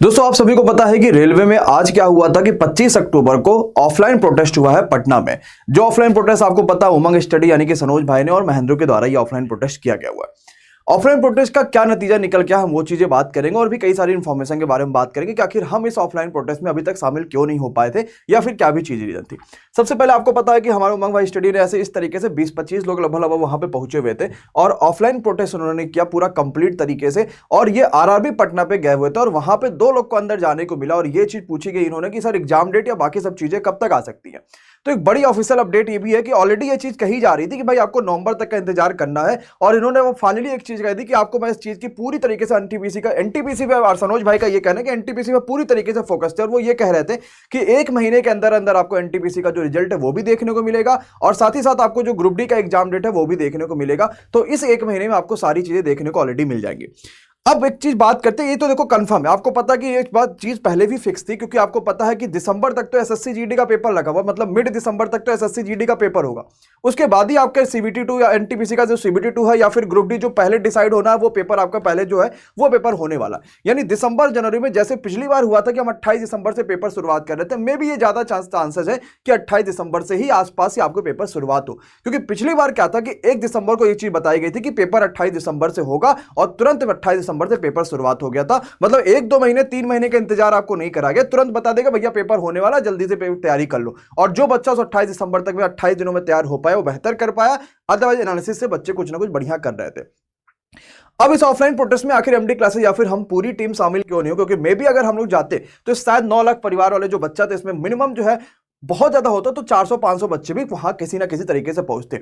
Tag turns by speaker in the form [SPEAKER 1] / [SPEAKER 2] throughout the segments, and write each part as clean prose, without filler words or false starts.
[SPEAKER 1] दोस्तों आप सभी को पता है कि रेलवे में आज क्या हुआ था कि 25 अक्टूबर को ऑफलाइन प्रोटेस्ट हुआ है पटना में। जो ऑफलाइन प्रोटेस्ट आपको पता है उमंग स्टडी यानी कि सनोज भाई ने और महेंद्र के द्वारा ये ऑफलाइन प्रोटेस्ट किया गया हुआ है। ऑफलाइन प्रोटेस्ट का क्या नतीजा निकल गया हम वो चीजें बात करेंगे और भी कई सारी इंफॉर्मेशन के बारे में बात करेंगे कि आखिर हम इस ऑफलाइन प्रोटेस्ट में अभी तक शामिल क्यों नहीं हो पाए थे या फिर क्या भी चीज रीजन थी। सबसे पहले आपको पता है कि हमारे उमंग भाई स्टडी ने ऐसे इस तरीके से 20-25 लोग लगभग वहां पे पहुंचे हुए थे और ऑफलाइन प्रोटेस्ट उन्होंने किया पूरा कंप्लीट तरीके से। और ये आरआरबी पटना पे गए हुए थे और वहां पे 2 लोग को अंदर जाने को मिला और ये चीज पूछी गई इन्होंने कि सर एग्जाम डेट या बाकी सब चीजें कब तक आ सकती है। तो एक बड़ी ऑफिशियल अपडेट ये भी है कि ऑलरेडी ये चीज कही जा रही थी कि भाई आपको नवंबर तक का इंतजार करना है और इन्होंने वो फाइनली एक चीज कही थी कि आपको मैं इस चीज की पूरी तरीके से एनटीपीसी पे सनोज भाई का ये कहना है कि एनटीपीसी में पूरी तरीके से फोकस थे और वो ये कह रहे थे कि 1 महीने के अंदर अंदर आपको एनटीपीसी का जो रिजल्ट है वो भी देखने को मिलेगा और साथ ही साथ आपको जो ग्रुप डी का एग्जाम डेट है वो भी देखने को मिलेगा। तो इस 1 महीने में आपको सारी चीजें देखने को ऑलरेडी मिल जाएंगी। अब एक चीज बात करते हैं, ये तो देखो कंफर्म है, आपको पता है कि ये बात चीज पहले भी फिक्स थी क्योंकि आपको पता है कि दिसंबर तक तो एसएससी जीडी का पेपर लगा हुआ, मतलब मिड दिसंबर तक तो एसएससी जीडी का पेपर होगा। उसके बाद ही आपके सीबीटी 2 या एनटीपीसी का जो सीबीटी 2 है या फिर ग्रुप डी जो पहले डिसाइड होना है वो पेपर आपका पहले जो है वो पेपर होने वाला। यानी दिसंबर जनवरी में जैसे पिछली बार हुआ था कि हम 28 दिसंबर से पेपर शुरुआत कर रहे थे, मे भी ये ज्यादा चांसेस है कि 28 दिसंबर से ही आसपास ही आपको पेपर शुरुआत हो। क्योंकि पिछली बार क्या था कि 1 दिसंबर को ये चीज बताई गई थी कि पेपर 28 दिसंबर से होगा और तुरंत 28 दिसंबर से पेपर शुरुआत हो गया था। मतलब 1-2 महीने 3 महीने का इंतजार आपको नहीं करा गया, तुरंत बता देगा भैया पेपर होने वाला, जल्दी से तैयारी कर लो। और जो बच्चा उस 28 दिसंबर तक में 28 दिनों में तैयार हो पाया वो बेहतर कर पाया, अदरवाइज एनालिसिस से बच्चे कुछ ना कुछ बढ़िया कर रहे थे। अब इस ऑफलाइन प्रोटेस्ट में आखिर एमडी क्लासेस या फिर हम पूरी टीम शामिल क्यों नहीं हो, क्योंकि मे भी अगर हम लोग जाते तो शायद 9 लाख परिवार वाले जो बच्चा थे इसमें मिनिमम जो है बहुत ज्यादा होता तो 400-500 बच्चे भी वहां किसी ना किसी तरीके से पहुंचते।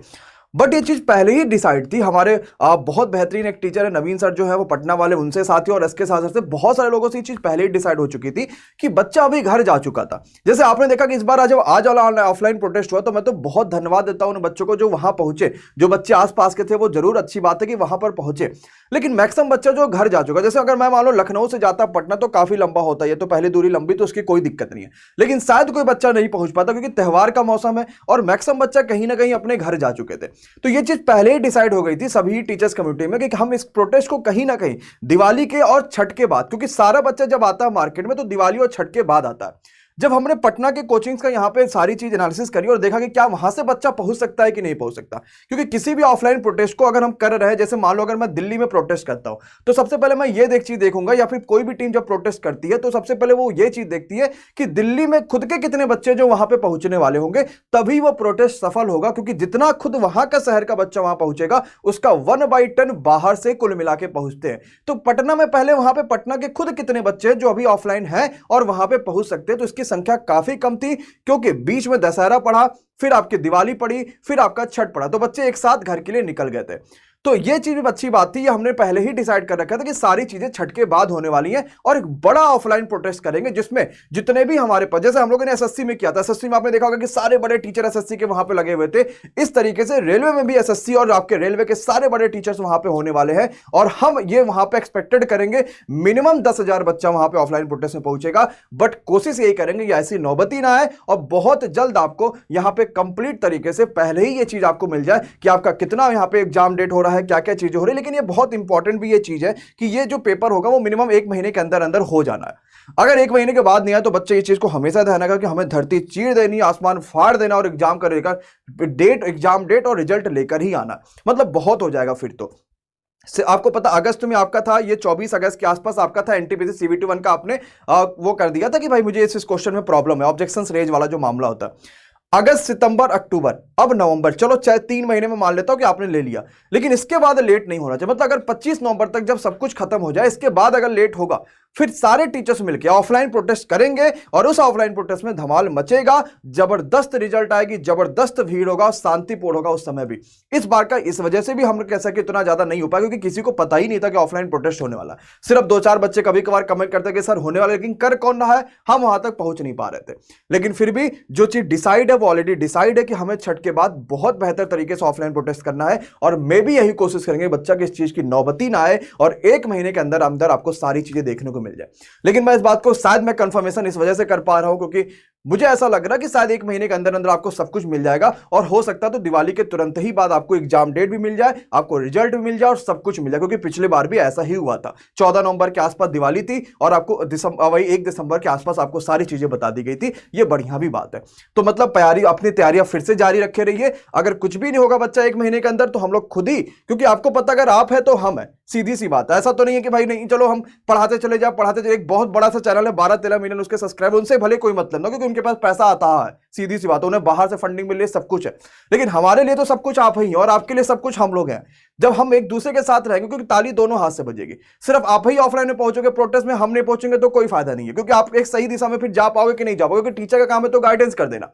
[SPEAKER 1] बट ये चीज पहले ही डिसाइड थी। हमारे बहुत बेहतरीन एक टीचर है नवीन सर जो है वो पटना वाले, उनसे साथी और इसके साथ साथ बहुत सारे लोगों से ये चीज पहले ही डिसाइड हो चुकी थी कि बच्चा अभी घर जा चुका था। जैसे आपने देखा कि इस बार जब आज वाला ऑफलाइन प्रोटेस्ट हुआ तो मैं तो बहुत धन्यवाद देता हूं उन बच्चों को जो वहां पहुंचे। जो बच्चे आसपास के थे वो जरूर अच्छी बात है कि वहां पर पहुंचे, लेकिन मैक्सिमम बच्चा जो घर जा चुका। जैसे अगर मैं मान लो लखनऊ से जाता पटना तो काफी लंबा होता है, तो पहले दूरी लंबी तो उसकी कोई दिक्कत नहीं है, लेकिन शायद कोई बच्चा नहीं पहुंच पाता क्योंकि त्योहार का मौसम है और मैक्सिमम बच्चा कहीं ना कहीं अपने घर जा चुके थे। तो ये चीज पहले ही डिसाइड हो गई थी सभी टीचर्स कम्युनिटी में कि हम इस प्रोटेस्ट को कहीं ना कहीं दिवाली के और छठ के बाद, क्योंकि सारा बच्चा जब आता है मार्केट में तो दिवाली और छठ के बाद आता है। जब हमने पटना के कोचिंग्स का यहाँ पे सारी चीज एनालिसिस करी और देखा कि क्या वहां से बच्चा पहुंच सकता है कि नहीं पहुंच सकता, क्योंकि किसी भी ऑफलाइन प्रोटेस्ट को अगर हम कर रहे हैं, जैसे मान लो अगर मैं दिल्ली में प्रोटेस्ट करता हूं तो सबसे पहले मैं ये चीज देखूंगा, या फिर कोई भी टीम जब प्रोटेस्ट करती है तो सबसे पहले वो ये चीज देखती है कि दिल्ली में खुद के कितने बच्चे जो वहां पे पहुंचने वाले होंगे, तभी वो प्रोटेस्ट सफल होगा। क्योंकि जितना खुद वहां का शहर का बच्चा वहां पहुंचेगा उसका 1/10 बाहर से कुल मिला के पहुंचते हैं। तो पटना में पहले वहां पे पटना के खुद कितने बच्चे हैं जो अभी ऑफलाइन है और वहां पे पहुंच सकते हैं, तो इसकी संख्या काफी कम थी क्योंकि बीच में दशहरा पड़ा, फिर आपकी दिवाली पड़ी, फिर आपका छठ पड़ा, तो बच्चे एक साथ घर के लिए निकल गए थे। तो ये चीज भी अच्छी बात थी, ये हमने पहले ही डिसाइड कर रखा था कि सारी चीजें छठ के बाद होने वाली हैं और एक बड़ा ऑफलाइन प्रोटेस्ट करेंगे जिसमें जितने भी हमारे पास, जैसे हम लोगों ने एसएससी में किया था, एसएससी में आपने देखा होगा कि सारे बड़े टीचर एसएससी के वहां पे लगे हुए थे। इस तरीके से रेलवे में भी एसएससी और आपके रेलवे के सारे बड़े टीचर्स वहां पे होने वाले हैं और हम ये वहां पे एक्सपेक्टेड करेंगे मिनिमम 10,000 बच्चा वहां पे ऑफलाइन प्रोटेस्ट में पहुंचेगा। बट कोशिश यही करेंगे ऐसी नौबती ना आए और बहुत जल्द आपको यहां पे कंप्लीट तरीके से पहले ही ये चीज आपको मिल जाए कि आपका कितना यहां पे एग्जाम डेट हो रहा है, क्या क्या चीजें हो रही है। लेकिन ये बहुत इंपॉर्टेंट भी ये चीज है कि ये जो पेपर होगा वो मिनिमम 1 महीने के अंदर अंदर हो जाना है। अगर 1 महीने के बाद नहीं आया तो बच्चे ये चीज को हमेशा ध्यान रखा कि हमें धरती चीर देनी, आसमान फाड़ देना और एग्जाम का एग्जाम डेट और रिजल्ट लेकर ही आना, मतलब बहुत हो जाएगा फिर तो। आपको पता अगस्त में आपका था, ये 24 अगस्त के आसपास आपका था एनटीपीसी सीबीटी 1 का आपने वो कर दिया था कि भाई मुझे इस क्वेश्चन में प्रॉब्लम है, ऑब्जेक्शंस रेज वाला जो मामला होता है। अगस्त, सितंबर, अक्टूबर, अब नवंबर, चलो चाहे 3 महीने में मान लेता हूं कि आपने ले लिया, लेकिन इसके बाद लेट नहीं होना चाहिए। मतलब अगर 25 नवंबर तक जब सब कुछ खत्म हो जाए इसके बाद अगर लेट होगा फिर सारे टीचर्स मिलकर ऑफलाइन प्रोटेस्ट करेंगे और उस ऑफलाइन प्रोटेस्ट में धमाल मचेगा, जबरदस्त रिजल्ट आएगी, जबरदस्त भीड़ होगा, शांतिपूर्ण होगा उस समय भी। इस बार का इस वजह से भी हम कह सके इतना ज्यादा नहीं हो पाया क्योंकि किसी को पता ही नहीं था कि ऑफलाइन प्रोटेस्ट होने वाला। सिर्फ 2-4 बच्चे कभी कभार कमेंट करते कि सर होने वाला, लेकिन कर कौन रहा है, हम वहां तक पहुंच नहीं पा रहे थे। लेकिन फिर भी जो चीज डिसाइड है वो ऑलरेडी डिसाइड है कि हमें छठ के बाद बहुत बेहतर तरीके से ऑफलाइन प्रोटेस्ट करना है और मैं भी यही कोशिश करेंगे बच्चा की इस चीज की नौबती ना आए और 1 महीने के अंदर अंदर आपको सारी चीजें देखने को मिल जाए। लेकिन मैं इस बात को शायद मैं कंफर्मेशन इस वजह से कर पा रहा हूं क्योंकि मुझे ऐसा लग रहा है कि शायद 1 महीने के अंदर अंदर आपको सब कुछ मिल जाएगा, और हो सकता है तो दिवाली के तुरंत ही बाद आपको एग्जाम डेट भी मिल जाए, आपको रिजल्ट भी मिल जाए और सब कुछ मिल जाए, क्योंकि पिछले बार भी ऐसा ही हुआ था। 14 नवंबर के आसपास दिवाली थी और आपको वही 1 दिसंबर के आसपास आपको सारी चीजें बता दी गई थी। ये बढ़िया भी बात है। तो मतलब अपनी तैयारियां फिर से जारी रखे रहिए। अगर कुछ भी नहीं होगा बच्चा 1 महीने के अंदर, तो हम लोग खुद ही, क्योंकि आपको पता अगर आप है तो हम है, सीधी सी बात है। ऐसा तो नहीं है कि भाई नहीं चलो हम पढ़ाते चले जाओ। एक बहुत बड़ा सा चैनल है, 12-13 मिलियन उसके सब्सक्राइबर, उनसे भले कोई मतलब ना, क्योंकि उनके पास पैसा आता है, सीधी सी बात है, उन्हें बाहर से फंडिंग मिल रही है, सब कुछ है। लेकिन हमारे लिए तो सब कुछ आप ही हैं और आपके लिए सब कुछ हम लोग हैं। जब हम एक दूसरे के साथ रहेंगे, क्योंकि ताली दोनों हाथ से बजेगी। सिर्फ आप ही ऑफलाइन में पहुंचोगे प्रोटेस्ट में, हम नहीं पहुंचेंगे तो कोई फायदा नहीं है, क्योंकि आप एक सही दिशा में फिर जा पाओगे कि नहीं जा पाओगे, क्योंकि टीचर का काम है तो गाइडेंस कर देना।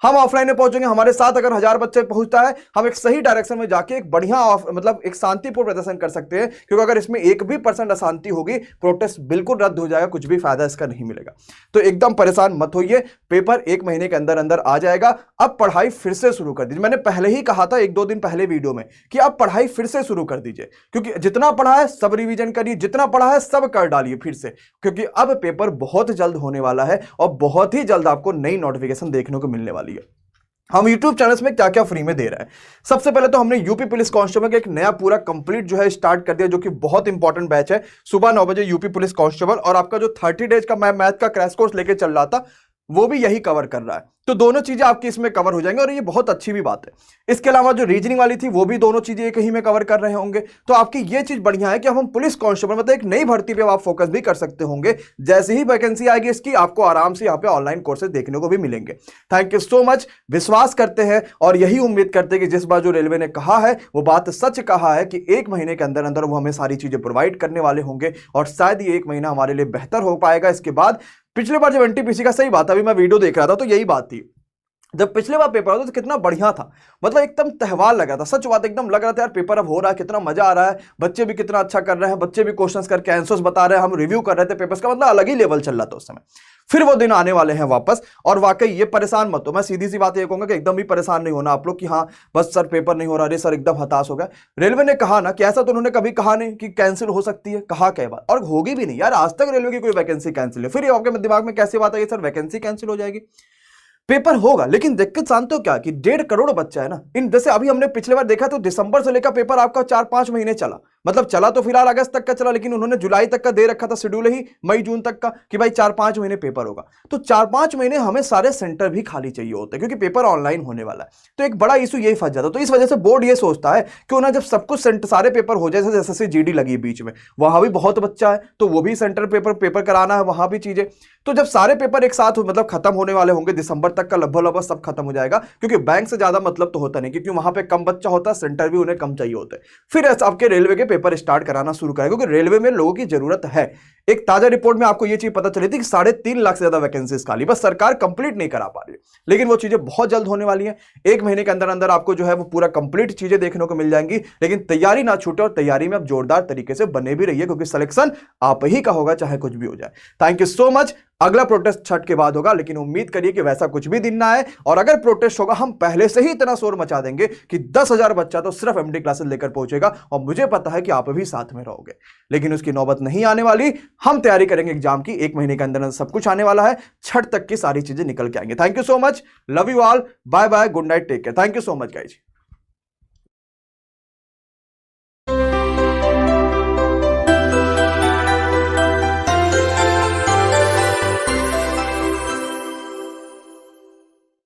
[SPEAKER 1] हम ऑफलाइन में पहुंचेंगे, हमारे साथ अगर 1000 बच्चे पहुंचता है, हम एक सही डायरेक्शन में जाके एक बढ़िया मतलब एक शांतिपूर्ण प्रदर्शन कर सकते हैं, क्योंकि अगर इसमें 1% अशांति होगी, प्रोटेस्ट बिल्कुल रद्द हो जाएगा, कुछ भी फायदा इसका नहीं मिलेगा। तो एकदम परेशान मत होइए, पेपर 1 महीने के अंदर अंदर आ जाएगा। अब पढ़ाई फिर से शुरू कर दीजिए। मैंने पहले ही कहा था 1-2 दिन पहले वीडियो में कि आप पढ़ाई फिर से शुरू कर दीजिए, क्योंकि जितना पढ़ा है सब रिवीजन करिए, जितना पढ़ा है सब कर डालिए फिर से, क्योंकि अब पेपर बहुत जल्द होने वाला है और बहुत ही जल्द आपको नई नोटिफिकेशन देखने को मिलने वाली है। हम YouTube चैनल्स में क्या क्या फ्री में दे रहे हैं। सबसे पहले तो हमने यूपी पुलिस कांस्टेबल का एक नया पूरा कंप्लीट जो है स्टार्ट कर दिया, जो कि बहुत इंपॉर्टेंट बैच है। सुबह 9 बजे यूपी पुलिस कांस्टेबल, और आपका जो 30 डेज का मैं मैथ का क्रैश कोर्स लेके चल रहा था, वो भी यही कवर कर रहा है। तो दोनों चीजें आपकी इसमें कवर हो जाएंगे और ये बहुत अच्छी भी बात है। इसके अलावा जो रीजनिंग वाली थी वो भी दोनों चीजें एक ही में कवर कर रहे होंगे। तो आपकी ये चीज बढ़िया है कि हम पुलिस कांस्टेबल मतलब एक नई भर्ती पे आप फोकस भी कर सकते होंगे। जैसे ही वैकेंसी आएगी इसकी, आपको आराम से यहाँ पे ऑनलाइन कोर्सेज देखने को भी मिलेंगे। Thank you so much. विश्वास करते हैं और यही उम्मीद करते हैं कि जिस बार जो रेलवे ने कहा है वो बात सच कहा है कि 1 महीने के अंदर अंदर वो हमें सारी चीजें प्रोवाइड करने वाले होंगे, और शायद ये 1 महीना हमारे लिए बेहतर हो पाएगा। इसके बाद पिछले बार जब एनटीपीसी का, सही बात है, अभी मैं वीडियो देख रहा था तो यही बात थी, जब पिछले बार पेपर होता तो कितना बढ़िया था, मतलब एकदम त्योहार लगा था। सच बात, एकदम लग रहा था यार पेपर अब हो रहा है, कितना मजा आ रहा है, बच्चे भी कितना अच्छा कर रहे हैं, बच्चे भी क्वेश्चंस करके आंसर्स बता रहे हैं, हम रिव्यू कर रहे थे पेपर्स का, मतलब अलग ही लेवल चल रहा था उस समय। फिर वो दिन आने वाले हैं वापस, और वाकई ये परेशान मत हो। मैं सीधी सी बात ये कहूंगा कि एकदम भी परेशान नहीं होना आप लोग कि हाँ बस सर पेपर नहीं हो रहा, अरे सर एकदम हताश हो गया। रेलवे ने कहा ना कि ऐसा तो उन्होंने कभी कहा नहीं कि कैंसिल हो सकती है, कहा क्या बात, और होगी भी नहीं यार। आज तक रेलवे की कोई वैकेंसी कैंसिल है, फिर ये आपके दिमाग में कैसी बात है सर वैकेंसी कैंसिल हो जाएगी? पेपर होगा, लेकिन दिक्कत जानते हो क्या कि 1.5 करोड़ बच्चा है ना। इन जैसे अभी हमने पिछले बार देखा तो दिसंबर से लेकर पेपर आपका 4-5 महीने चला, मतलब चला तो फिलहाल अगस्त तक का चला, लेकिन उन्होंने जुलाई तक का दे रखा था शेड्यूल ही, मई जून तक का, कि भाई 4-5 महीने पेपर होगा। तो 4-5 महीने हमें सारे सेंटर भी खाली चाहिए होते हैं, क्योंकि पेपर ऑनलाइन होने वाला है। तो एक बड़ा इशू यही फंस जाता है। तो इस वजह से बोर्ड ये सोचता है कि उन्हें जब सब कुछ सारे पेपर हो जाए, जैसे जैसे जीडी लगी बीच में, वहां भी बहुत बच्चा है तो वो भी सेंटर पेपर कराना है, वहां भी चीजें। तो जब सारे पेपर एक साथ मतलब खत्म होने वाले होंगे, दिसंबर तक का लगभग सब खत्म हो जाएगा, क्योंकि बैंक से ज्यादा मतलब तो होता नहीं, क्योंकि वहां पे कम बच्चा होता है, सेंटर भी उन्हें कम चाहिए होते हैं। फिर आपके रेलवे के पेपर स्टार्ट कराना शुरू करेगा, क्योंकि रेलवे में लोगों की जरूरत है। एक ताजा रिपोर्ट में आपको यह चीज पता चली थी कि 3.5 लाख से ज्यादा वैकेंसीज खाली, बस सरकार कंप्लीट नहीं करा पा रही है। लेकिन वो चीजें बहुत जल्द होने वाली हैं। 1 महीने के अंदर अंदर आपको जो है वो पूरा कंप्लीट चीजें देखने को मिल जाएंगी। लेकिन तैयारी ना छूटे, और तैयारी में आप जोरदार तरीके से बने भी रहिए, क्योंकि सिलेक्शन आप ही का होगा चाहे कुछ भी हो जाए। Thank you so much. अगला प्रोटेस्ट छठ के बाद होगा, लेकिन उम्मीद करिए कि वैसा कुछ भी दिन ना आए, और अगर प्रोटेस्ट होगा हम पहले से ही इतना शोर मचा देंगे कि 10,000 बच्चा तो सिर्फ एमडी क्लासेस लेकर पहुंचेगा, और मुझे पता है कि आप भी साथ में रहोगे। लेकिन उसकी नौबत नहीं आने वाली, हम तैयारी करेंगे एग्जाम की। 1 महीने के अंदर सब कुछ आने वाला है, छठ तक की सारी चीजें निकल के आएंगे। Thank you so much, love you all, bye bye, good night, take care. Thank you so much guys.